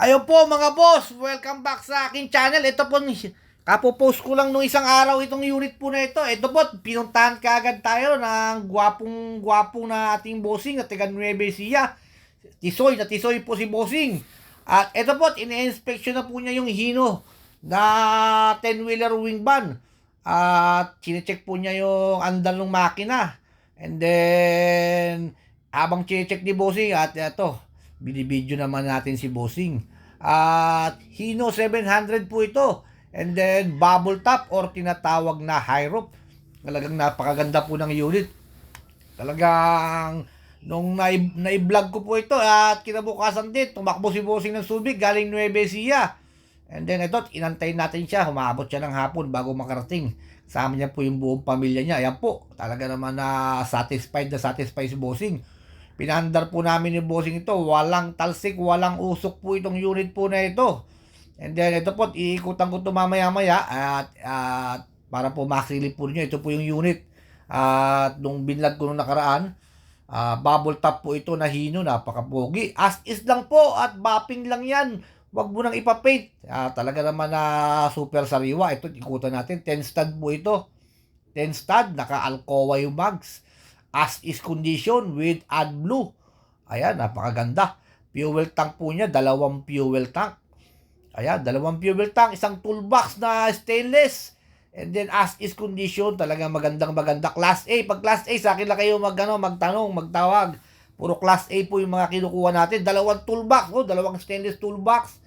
Ayun po mga boss, welcome back sa aking channel. Ito po, kapopost ko lang nung isang araw itong unit po na ito. Ito po, pinuntahan kaagad tayo ng gwapong na ating bossing na taga Nueva Ecija. Tisoy po si bossing. At ito po, ine-inspection na po niya yung Hino na 10-wheeler wing van. At chinecheck po niya yung andal ng makina. And then, habang chinecheck ni bossing, at ito, binibidyo naman natin si bossing. At Hino 700 po ito. And then bubble top or tinatawag na high roof. Talagang napakaganda po ng unit. Talagang nung na-vlog ko po ito at kinabukasan din, tumakbo si bossing ng Subic galing Nueva Ecija. And then ito, inantay natin siya. Humabot siya ng hapon bago makarating. Kasama niya po yung buong pamilya niya. Ayan po, talaga naman na satisfied si bossing. Pinandar po namin ni bossing ito. Walang talsik, walang usok po itong unit po na ito. And then ito po, iikutan ko ito mamaya-maya at para po masilip po niyo, ito po yung unit. At nung binlog ko nung nakaraan, bubble top po ito na Hino, napakapogi. As is lang po at bapping lang yan. Wag mo nang ipapaint. Talaga naman na super sariwa. Ito, ikutan natin. 10 stud po ito. 10 stud, naka-Alcoa yung mags. As is condition with AdBlue. Ayan, napakaganda. Fuel tank po niya, 2 fuel tank. Ayan, 2 fuel tank, isang toolbox na stainless. And then as is condition, talagang maganda. Class A, pag Class A, sa akin lang kayo magtanong, magtawag. Puro Class A po yung mga kinukuha natin. 2 toolbox, 2 stainless toolbox.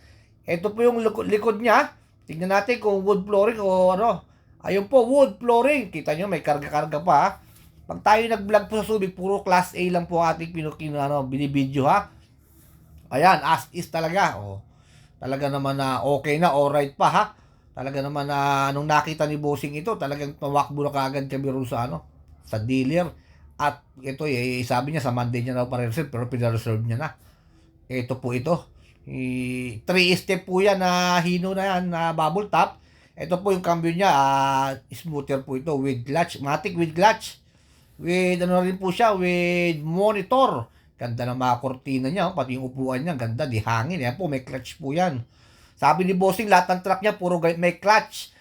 Ito po yung likod niya. Tingnan natin kung wood flooring o ano. Ayun po, wood flooring. Kita nyo, may karga-karga pa ha. Pag tayo nag-vlog po sa Subic, puro Class A lang po ating binibidyo ha. Ayan, as is talaga. Talaga naman na okay na, alright pa ha. Talaga naman na nung nakita ni bossing ito, talagang tumakbo na kaagad kami rin sa dealer. At ito sabi niya sa Monday niya na pa-reserve pero pina-reserve niya na. Ito po ito. 3 step po yan na Hino na yan na bubble top. Ito po yung cambio niya, smoother po ito with clutch, matic with clutch. With rin po siya, with monitor. Ganda ng mga kortina niya, pati yung upuan niya, ganda, di hangin. Yan po, may clutch po yan. Sabi ni bossing, lahat ng truck niya, puro may clutch.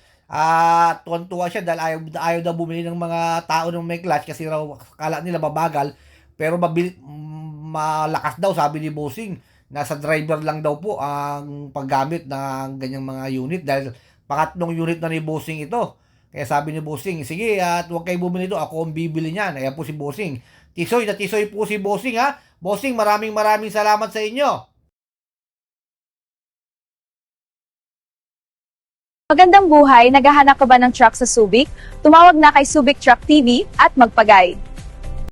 Tuwan-tuwa siya dahil ayaw daw bumili ng mga tao ng may clutch kasi raw kala nila mabagal. Pero malakas daw, sabi ni bossing. Nasa driver lang daw po ang paggamit ng ganyang mga unit dahil pangatlong unit na ni bossing ito. Kaya sabi ni bossing, sige at huwag kayo bumili ito, ako ang bibili niyan. Ayan po si bossing. Tisoy po si bossing ha. Bossing, maraming salamat sa inyo. Magandang buhay, naghahanap ka ba ng truck sa Subic? Tumawag na kay Subic Truck TV at magpagay.